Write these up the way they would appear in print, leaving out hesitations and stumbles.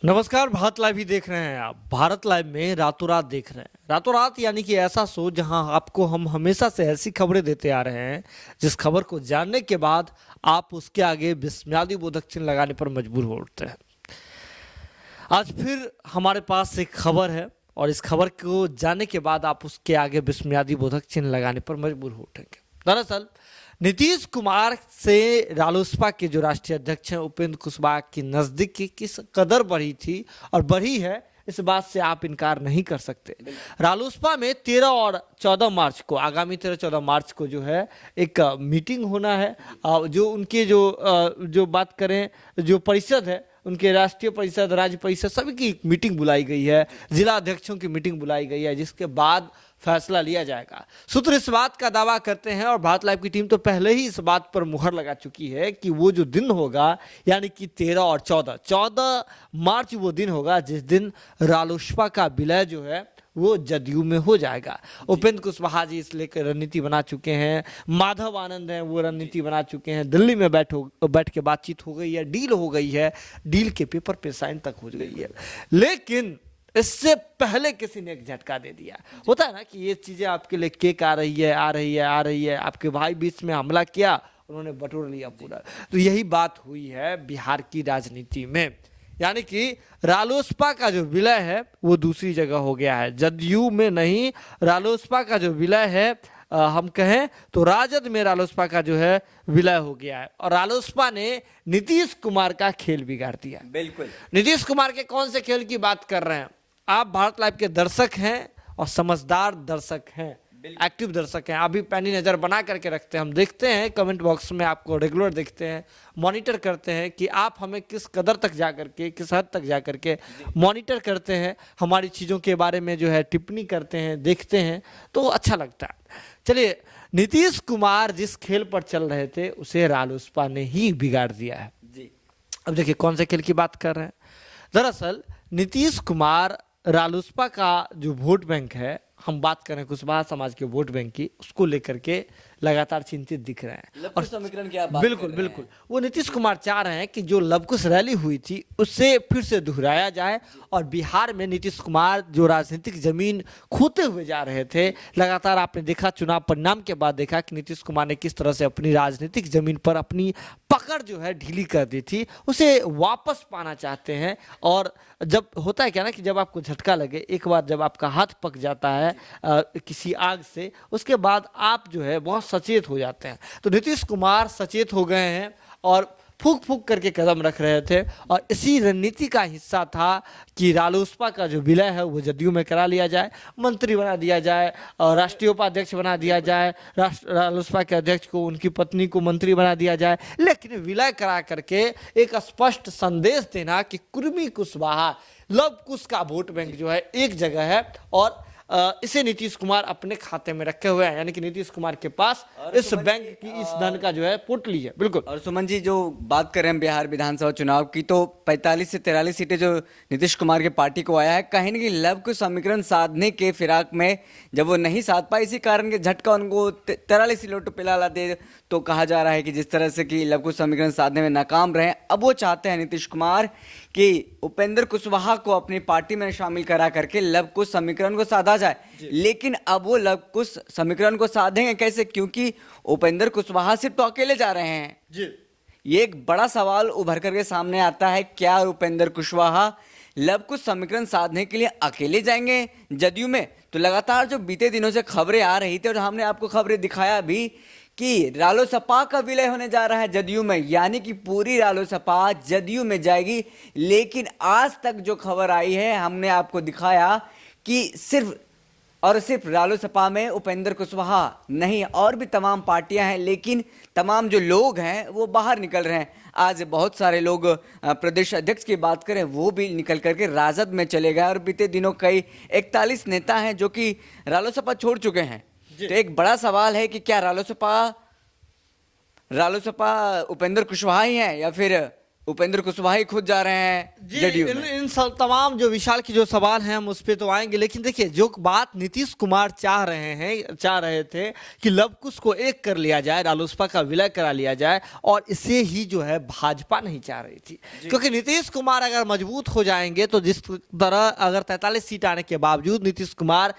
नमस्कार। भारत लाइव ही देख रहे हैं आप। भारत लाइव में रातों रात देख रहे हैं। रातों रात यानी कि ऐसा शो जहां आपको हम हमेशा से ऐसी खबरें देते आ रहे हैं जिस खबर को जानने के बाद आप उसके आगे विस्मयादि बोधक चिन्ह लगाने पर मजबूर हो उठते हैं। आज फिर हमारे पास एक खबर है और इस खबर को जानने के बाद आप उसके आगे विस्मयादि बोधक चिन्ह लगाने पर मजबूर हो उठेंगे। दरअसल नीतीश कुमार से रालोसपा के जो राष्ट्रीय अध्यक्ष हैं उपेंद्र कुशवाहा की नजदीकी किस कदर बढ़ी थी और बढ़ी है, इस बात से आप इनकार नहीं कर सकते। रालोसपा में 13 और 14 मार्च को, आगामी 13-14 मार्च को जो है एक मीटिंग होना है। जो उनके जो बात करें, जो परिषद है, उनके राष्ट्रीय परिषद, राज्य परिषद, सभी की मीटिंग बुलाई गई है। जिला अध्यक्षों की मीटिंग बुलाई गई है, जिसके बाद फैसला लिया जाएगा। सूत्र इस बात का दावा करते हैं और भारत लाइव की टीम तो पहले ही इस बात पर मुहर लगा चुकी है कि वो जो दिन होगा यानी कि 13 और 14 मार्च वो दिन होगा जिस दिन रालोसपा का विलय जो है वो जदयू में हो जाएगा। उपेंद्र कुशवाहा जी इस लेकर रणनीति बना चुके हैं। माधव आनंद हैं, वो रणनीति बना चुके हैं। दिल्ली में बैठ के बातचीत हो गई है, डील हो गई है, डील के पेपर पे साइन तक हो गई है। लेकिन इससे पहले किसी ने एक झटका दे दिया। होता है ना कि ये चीजें आपके लिए केक आ रही है, आपके भाई बीच में हमला किया, उन्होंने बटोर लिया पूरा। तो यही बात हुई है बिहार की राजनीति में, यानी कि रालोसपा का जो विलय है वो दूसरी जगह हो गया है, जदयू में नहीं। रालोसपा का जो विलय है, हम कहें तो राजद में रालोसपा का जो है विलय हो गया है और रालोसपा ने नीतीश कुमार का खेल बिगाड़ दिया। बिल्कुल। नीतीश कुमार के कौन से खेल की बात कर रहे हैं? आप भारत लाइव के दर्शक हैं और समझदार दर्शक हैं, एक्टिव दर्शक हैं। अभी पैनी नजर बना करके रखते हैं, हम देखते हैं कमेंट बॉक्स में, आपको रेगुलर देखते हैं, मॉनिटर करते हैं कि आप हमें किस कदर तक जा करके, किस हद तक जा करके मॉनिटर करते हैं, हमारी चीज़ों के बारे में जो है टिप्पणी करते हैं, देखते हैं, तो अच्छा लगता है। चलिए, नीतीश कुमार जिस खेल पर चल रहे थे उसे रालोसपा ने ही बिगाड़ दिया है जी। अब देखिए कौन से खेल की बात कर रहे हैं। दरअसल नीतीश कुमार रालोसपा का जो वोट बैंक है, हम बात करें कुशवाहा समाज के वोट बैंक की, उसको लेकर के लगातार चिंतित दिख रहे हैं। और समीकरण की आप बात बिल्कुल कर रहे बिल्कुल वो नीतीश कुमार चाह रहे हैं कि जो लवकुश रैली हुई थी उससे फिर से दोहराया जाए और बिहार में नीतीश कुमार जो राजनीतिक जमीन खोते हुए जा रहे थे, लगातार आपने देखा चुनाव परिणाम के बाद देखा कि नीतीश कुमार ने किस तरह से अपनी राजनीतिक जमीन पर अपनी पकड़ जो है ढीली कर दी थी, उसे वापस पाना चाहते हैं। और जब होता है क्या ना कि जब आपको झटका लगे, एक बार जब आपका हाथ पक जाता है किसी आग से, उसके बाद आप जो है बहुत सचेत हो जाते हैं। तो नीतीश कुमार सचेत हो गए हैं और फूक फूक करके कदम रख रहे थे और इसी रणनीति का हिस्सा था कि रालोसपा का जो विलय है वो जदयू में करा लिया जाए, मंत्री बना दिया जाए और राष्ट्रीय उपाध्यक्ष बना दिया जाए, रालोसपा के अध्यक्ष को, उनकी पत्नी को मंत्री बना दिया जाए। लेकिन विलय करा करके एक स्पष्ट संदेश देना कि कुर्मी कुशवाहा, लव कुश का वोट बैंक जो है एक जगह है और इसे नीतीश कुमार अपने खाते में रखे हुए हैं, यानी कि नीतीश कुमार के पास इस बैंक की, इस धन का जो है पोटली है। बिल्कुल। और सुमन जी, जो बात कर रहे हैं बिहार विधानसभा चुनाव की, तो 45 से 43 सीटें जो नीतीश कुमार की पार्टी को आया है, कहीं ना कहीं लव कुश समीकरण साधने के फिराक में जब वो नहीं साध पाए, इसी कारण के झटका उनको 43 सीटों पे ला दे। तो कहा जा रहा है कि जिस तरह से कि लव कुश समीकरण साधने में नाकाम रहे, अब वो चाहते हैं नीतीश कुमार कि उपेंद्र कुशवाहा को अपनी पार्टी में शामिल करा करके लव कुश समीकरण को साधा जाए। लेकिन अब वो लव कुश समीकरण को साधेंगे कैसे, क्योंकि उपेंद्र कुशवाहा सिर्फ तो अकेले जा रहे हैं जी। ये एक बड़ा सवाल उभर करके सामने आता है, क्या उपेंद्र कुशवाहा लव कुश समीकरण साधने के लिए अकेले जाएंगे जदयू में? तो लगातार जो बीते दिनों से खबरें आ रही थी और हमने आपको खबरें दिखाया भी कि रालोसपा का विलय होने जा रहा है जदयू में, यानी कि पूरी रालोसपा जदयू में जाएगी। लेकिन आज तक जो खबर आई है, हमने आपको दिखाया कि सिर्फ और सिर्फ रालोसपा में उपेंद्र कुशवाहा नहीं, और भी तमाम पार्टियां हैं, लेकिन तमाम जो लोग हैं वो बाहर निकल रहे हैं। आज बहुत सारे लोग, प्रदेश अध्यक्ष की बात करें, वो भी निकल करके राजद में चले गए और बीते दिनों कई 41 नेता हैं जो कि रालोसपा छोड़ चुके हैं। तो एक बड़ा सवाल है कि क्या रालोसपा उपेंद्र कुशवाहा ही है या फिर उपेंद्र कुशवाहा ही खुद जा रहे हैं जी, जदयू इन में। इन सब तमाम जो विशाल की जो सवाल हैं हम उस पे तो आएंगे, लेकिन देखिए जो बात नीतीश कुमार चाह रहे थे कि लव कुश को एक कर लिया जाए, रालोसपा का विलय करा लिया जाए, और इसे ही जो है भाजपा नहीं चाह रही थी, क्योंकि नीतीश कुमार अगर मजबूत हो जाएंगे तो जिस तरह अगर 43 सीट आने के बावजूद नीतीश कुमार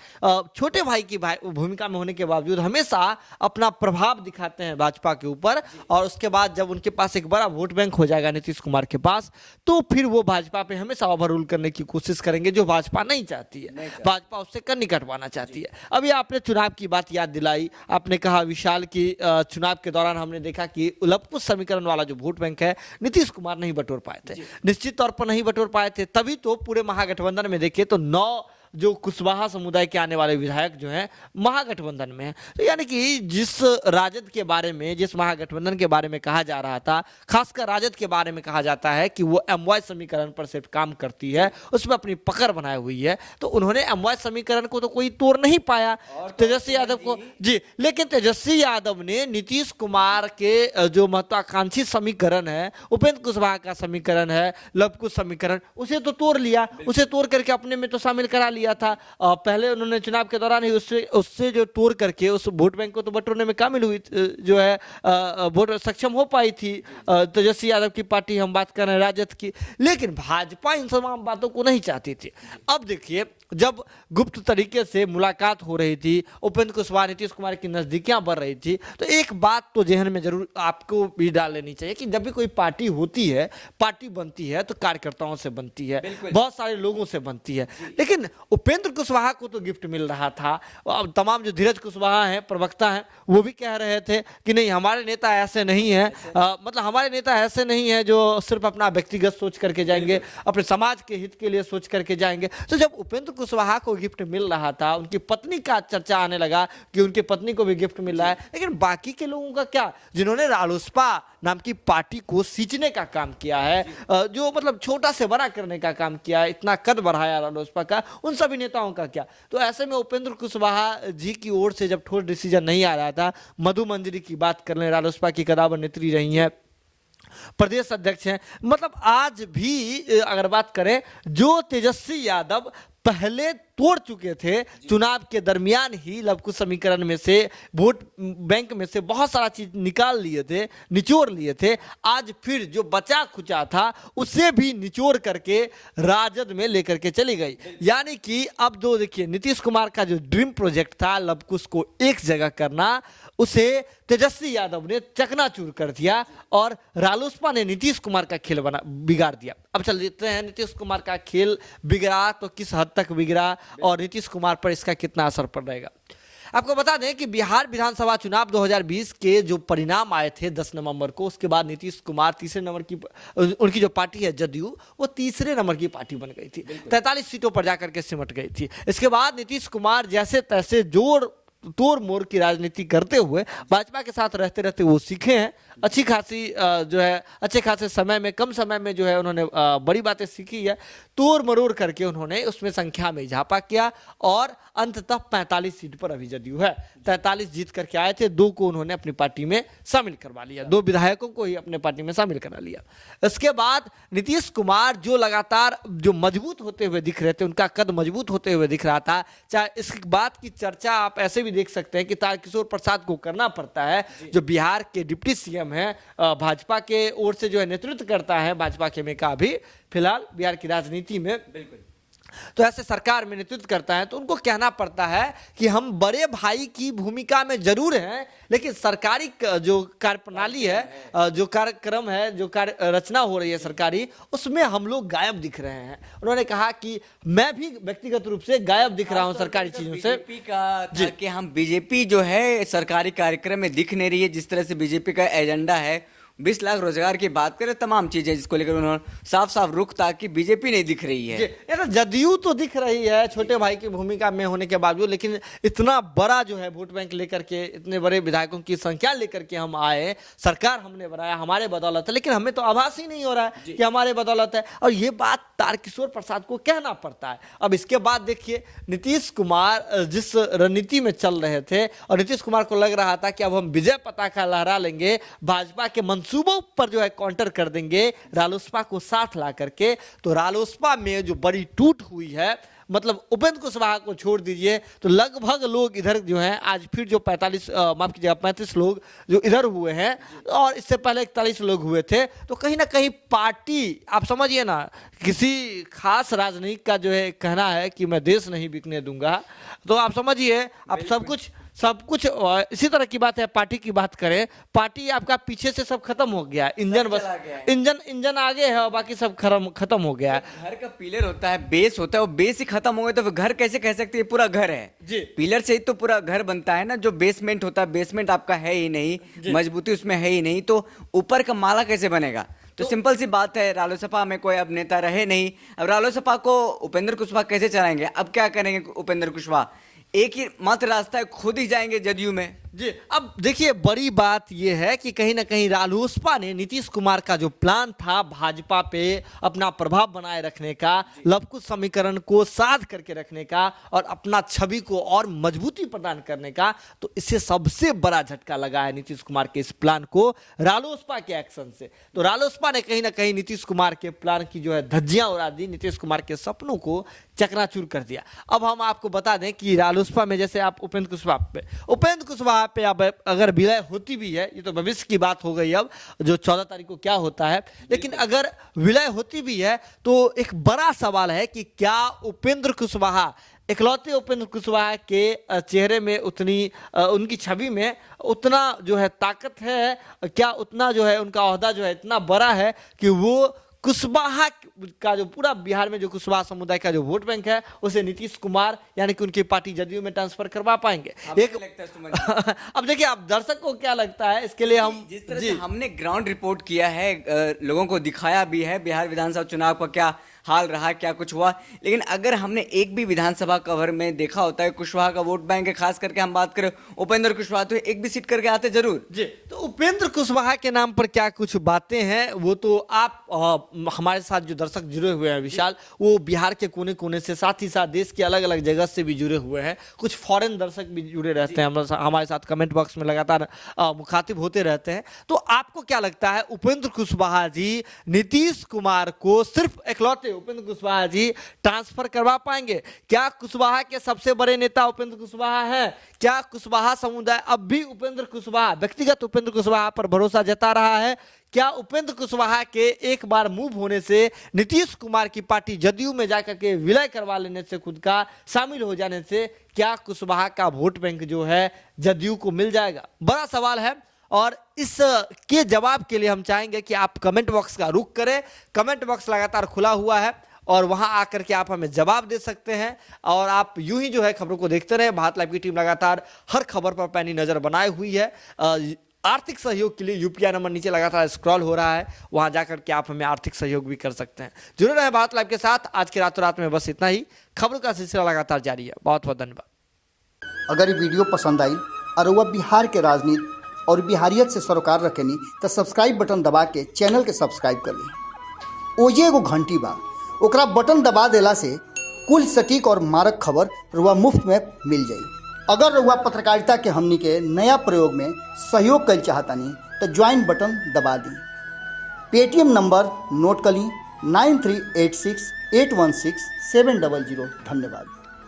छोटे भाई की भूमिका में होने के बावजूद हमेशा अपना प्रभाव दिखाते हैं भाजपा के ऊपर, और उसके बाद जब उनके पास एक बड़ा वोट बैंक हो जाएगा नीतीश कुमार के पास, तो फिर वो भाजपा पे हमेशा ओवर रूल करने की कोशिश करेंगे, जो भाजपा नहीं चाहती है। भाजपा उससे कन्नी कटवाना चाहती है। अभी आपने चुनाव की बात याद दिलाई, आपने कहा विशाल की चुनाव के दौरान हमने देखा कि उलटपुश समीकरण वाला जो वोट बैंक है नीतीश कुमार नहीं बटोर पाए थे, निश्चित तौर पर नहीं बटोर पाए थे। तभी तो पूरे महागठबंधन में देखिए तो 9 जो कुशवाहा समुदाय के आने वाले विधायक जो हैं महागठबंधन में हैं। तो यानी कि जिस राजद के बारे में, जिस महागठबंधन के बारे में कहा जा रहा था, खासकर राजद के बारे में कहा जाता है कि वो एमवाय समीकरण पर सिर्फ काम करती है, उसमें अपनी पकड़ बनाई हुई है, तो उन्होंने एमवाय समीकरण को तो कोई तोड़ नहीं पाया तेजस्वी यादव को जी। लेकिन तेजस्वी यादव ने नीतीश कुमार के जो महत्वाकांक्षी समीकरण है, उपेंद्र कुशवाहा का समीकरण है, लव कुश समीकरण, उसे तो तोड़ लिया, उसे तोड़ करके अपने में तो शामिल करा लिया था। पहले उन्होंने चुनाव के दौरान ही उससे जो तोड़ करके उस वोट बैंक को तो बटोरने में कामिल हुई, जो है वोट सक्षम हो पाई थी तेजस्वी यादव की पार्टी, हम बात कर रहे हैं राजद की। लेकिन भाजपा इन तमाम बातों को नहीं चाहती थी। अब देखिए जब गुप्त तरीके से मुलाकात हो रही थी, उपेंद्र कुशवाहा नीतीश कुमार की नजदीकियां बढ़ रही थी, तो एक बात तो जहन में जरूर आपको भी डाल लेनी चाहिए कि जब भी कोई पार्टी होती है, पार्टी बनती है तो कार्यकर्ताओं से बनती है, बहुत सारे लोगों से बनती है। लेकिन उपेंद्र कुशवाहा को तो गिफ्ट मिल रहा था। अब तमाम जो धीरज कुशवाहा हैं, प्रवक्ता हैं, वो भी कह रहे थे कि नहीं हमारे नेता ऐसे नहीं है, मतलब हमारे नेता ऐसे नहीं है जो सिर्फ अपना व्यक्तिगत सोच करके जाएंगे, अपने समाज के हित के लिए सोच करके जाएंगे। तो जब उपेंद्र कुशवाहा को गिफ्ट मिल रहा था, उनकी पत्नी का चर्चा आने लगा कि उनकी पत्नी को भी गिफ्ट मिल रहा है, लेकिन बाकी के लोगों का क्या, जिन्होंने रालोसपा नाम की पार्टी को सींचने का काम किया है, जो मतलब छोटा से बड़ा करने का काम किया है, इतना कद बढ़ाया रालोसपा का, उन सभी नेताओं का क्या। तो ऐसे में उपेंद्र कुशवाहा जी की ओर से जब ठोस डिसीजन नहीं आ रहा था, मधु मंजरी की बात कर लें, रालोसपा की कदावर नेत्री रही हैं, प्रदेश अध्यक्ष हैं, मतलब आज भी अगर बात करें, जो तेजस्वी यादव पहले तोड़ चुके थे चुनाव के दरमियान ही लव कुश समीकरण में से, वोट बैंक में से बहुत सारा चीज निकाल लिए थे, निचोड़ लिए थे, आज फिर जो बचा खुचा था उसे भी निचोड़ करके राजद में लेकर के चली गई। यानी कि अब जो देखिए नीतीश कुमार का जो ड्रीम प्रोजेक्ट था लव कुश को एक जगह करना, उसे तेजस्वी यादव ने चकनाचूर कर दिया और रालोसपा ने नीतीश कुमार का खेल बिगाड़ दिया। अब चल देते हैं नीतीश कुमार का खेल बिगड़ा तो किस हद तक बिगड़ा और नीतीश कुमार पर इसका कितना असर पड़ रहेगा। आपको बता दें कि बिहार विधानसभा चुनाव 2020 के जो परिणाम आए थे 10 नवंबर को, उसके बाद नीतीश कुमार तीसरे नंबर की, उनकी जो पार्टी है जदयू, वो तीसरे नंबर की पार्टी बन गई थी, 43 सीटों पर जाकर के सिमट गई थी। इसके बाद नीतीश कुमार जैसे तैसे जोड़ तोड़ मोड़ की राजनीति करते हुए भाजपा के साथ रहते रहते वो सीखे हैं, अच्छी खासी जो है अच्छे खासे समय में, कम समय में जो है उन्होंने बड़ी बातें सीखी है, तोड़ मरोड़ करके उन्होंने उसमें संख्या में इजाफा किया और अंततः 45 सीट पर अभी जदयू है। 43 जीत करके आए थे, 2 को उन्होंने अपनी पार्टी में शामिल करवा लिया, 2 विधायकों को ही अपने पार्टी में शामिल करा लिया। इसके बाद नीतीश कुमार जो लगातार जो मजबूत होते हुए दिख रहे थे, उनका कद मजबूत होते हुए दिख रहा था, चाहे इस बात की चर्चा आप ऐसे भी देख सकते हैं कि तारकिशोर प्रसाद को करना पड़ता है, जो बिहार के डिप्टी सीएम है, भाजपा के ओर से जो है नेतृत्व करता है भाजपा के में का भी फिलहाल बिहार की राजनीति में, तो ऐसे सरकार में नेतृत्व करता है, तो उनको कहना पड़ता है कि हम बड़े भाई की भूमिका में जरूर हैं, लेकिन सरकारी जो कार्यप्रणाली है, जो कार्यक्रम है, जो कार्य रचना हो रही है सरकारी, उसमें हम लोग गायब दिख रहे हैं। उन्होंने कहा कि मैं भी व्यक्तिगत रूप से गायब दिख रहा हूं सरकारी चीजों से। बीजेपी का था कि हम बीजेपी जो है सरकारी कार्यक्रम में दिख नहीं रही है, जिस तरह से बीजेपी का एजेंडा है 20 लाख रोजगार की बात करें, तमाम चीजें जिसको लेकर उन्होंने साफ साफ रुख था कि बीजेपी नहीं दिख रही है। ये तो जदयू तो दिख रही है छोटे भाई की भूमिका में होने के बावजूद, लेकिन इतना बड़ा जो है वोट बैंक लेकर के, इतने बड़े विधायकों की संख्या लेकर के हम आए, सरकार हमने बनाया, हमारे बदौलत है, लेकिन हमें तो आभास ही नहीं हो रहा है कि हमारे बदौलत है, और ये बात तारकिशोर प्रसाद को कहना पड़ता है। अब इसके बाद देखिए नीतीश कुमार जिस रणनीति में चल रहे थे, और नीतीश कुमार को लग रहा था कि अब हम विजय पताका लहरा लेंगे, भाजपा के मंसूबों पर जो है काउंटर कर देंगे रालोसपा को साथ ला करके, तो रालोसपा में जो बड़ी टूट हुई है, मतलब उपेंद्र कुशवाहा को छोड़ दीजिए तो लगभग लोग इधर जो हैं आज फिर जो 35 लोग जो इधर हुए हैं और इससे पहले 41 लोग हुए थे, तो कहीं ना कहीं पार्टी, आप समझिए ना, किसी खास राजनीतिक का जो है कहना है कि मैं देश नहीं बिकने दूंगा, तो आप समझिए अब सब कुछ इसी तरह की बात है। पार्टी की बात करें, पार्टी आपका पीछे से सब खत्म हो गया, इंजन बस इंजन आगे है और बाकी सब खत्म हो गया है। घर का पिलर होता है, बेस होता है, वो बेस ही खत्म हो गया तो फिर घर कैसे कह सकते हैं पूरा घर है जी। पिलर से ही तो पूरा घर बनता है ना। जो बेसमेंट होता है, बेसमेंट आपका है ही नहीं, मजबूती उसमें है ही नहीं, तो ऊपर का माला कैसे बनेगा? तो सिंपल सी बात है, रालोसपा में कोई अब नेता रहे नहीं। अब रालोसपा को उपेंद्र कुशवाहा कैसे चलाएंगे? अब क्या करेंगे उपेंद्र कुशवाहा? एक ही मात्र रास्ता है, खुद ही जाएंगे जदयू में। जी, अब देखिए बड़ी बात यह है कि कहीं ना कहीं रालोसपा ने नीतीश कुमार का जो प्लान था भाजपा पे अपना प्रभाव बनाए रखने का, लवकुश समीकरण को साध करके रखने का और अपना छवि को और मजबूती प्रदान करने का, तो इससे सबसे बड़ा झटका लगा है नीतीश कुमार के इस प्लान को रालोसपा के एक्शन से। तो रालोसपा ने कहीं ना कहीं नीतीश कुमार के प्लान की जो है धज्जियां उड़ा दी, नीतीश कुमार के सपनों को चकनाचूर कर दिया। अब हम आपको बता दें कि रालोसपा में जैसे आप उपेंद्र कुशवाहा पे अब अगर विलय होती भी है, ये तो भविष्य की बात हो गई, अब जो 14 तारीख को क्या होता है, लेकिन अगर विलय होती भी है तो एक बड़ा सवाल है कि क्या उपेंद्र कुशवाहा, इकलौते उपेंद्र कुशवाहा के चेहरे में उतनी उनकी छवि में उतना जो है ताकत है, क्या उतना जो है उनका ओहदा जो है इतना बड़ा है कि वो कुशवाहा का जो पूरा बिहार में जो कुशवाहा समुदाय का जो वोट बैंक है उसे नीतीश कुमार यानी कि उनकी पार्टी जदयू में ट्रांसफर करवा पाएंगे? एक लगता है सुमन अब देखिए आप दर्शक को क्या लगता है, इसके लिए हम जिस तरह से हमने ग्राउंड रिपोर्ट किया है, लोगों को दिखाया भी है बिहार विधानसभा चुनाव का क्या हाल रहा, क्या कुछ हुआ, लेकिन अगर हमने एक भी विधानसभा कवर में देखा होता है कुशवाहा का वोट बैंक है, खास करके हम बात करें उपेंद्र कुशवाहा, तो एक भी सीट करके आते जरूर जी। तो उपेंद्र कुशवाहा के नाम पर क्या कुछ बातें हैं वो तो आप हमारे साथ जो दर्शक जुड़े हुए हैं विशाल, वो बिहार के कोने कोने से, साथ ही साथ देश के अलग अलग जगह से भी जुड़े हुए हैं, कुछ फॉरेन दर्शक भी जुड़े रहते हैं हमारे साथ, कमेंट बॉक्स में लगातार मुखातिब होते रहते हैं। तो आपको क्या लगता है उपेंद्र कुशवाहा जी नीतीश कुमार को सिर्फ इकलौते उपेंद्र कुशवाहा जी ट्रांसफर करवा पाएंगे? क्या कुशवाहा के सबसे बड़े नेता उपेंद्र कुशवाहा हैं? क्या कुशवाहा समुदाय अब भी उपेंद्र कुशवाहा, व्यक्तिगत उपेंद्र कुशवाहा पर भरोसा जता रहा है? क्या उपेंद्र कुशवाहा के एक बार मूव होने से, नीतीश कुमार की पार्टी जदयू में जाकर के विलय करवा लेने से, खुद का शामिल हो जाने से, क्या कुशवाहा का वोट बैंक जो है जदयू को मिल जाएगा? बड़ा सवाल है और इस के जवाब के लिए हम चाहेंगे कि आप कमेंट बॉक्स का रुख करें। कमेंट बॉक्स लगातार खुला हुआ है और वहां आकर के आप हमें जवाब दे सकते हैं और आप यूं ही जो है खबरों को देखते रहे। भारत लाइव की टीम लगातार हर खबर पर पैनी नजर बनाए हुई है। आर्थिक सहयोग के लिए यूपीआई नंबर नीचे लगातार स्क्रॉल हो रहा है, वहां जाकर के आप हमें आर्थिक सहयोग भी कर सकते हैं। जुड़े रहे भारत लाइव के साथ। आज के रातों रात में बस इतना ही, खबरों का सिलसिला लगातार जारी है। बहुत बहुत धन्यवाद। अगर ये वीडियो पसंद आई और वह बिहार के राजनीति और बिहारियत से सरोकार रखेनी तो सब्सक्राइब बटन दबा के चैनल के सब्सक्राइब कर ली। ओजे एगो घंटी बा, ओकरा बटन दबा देला से कुल सटीक और मारक खबर रुआ मुफ्त में मिल जाई। अगर रुआ पत्रकारिता के हमनी के नया प्रयोग में सहयोग कर चाहतानी तो ज्वाइन बटन दबा दी। पेटीएम नंबर नोट कर ली 9386816700। धन्यवाद।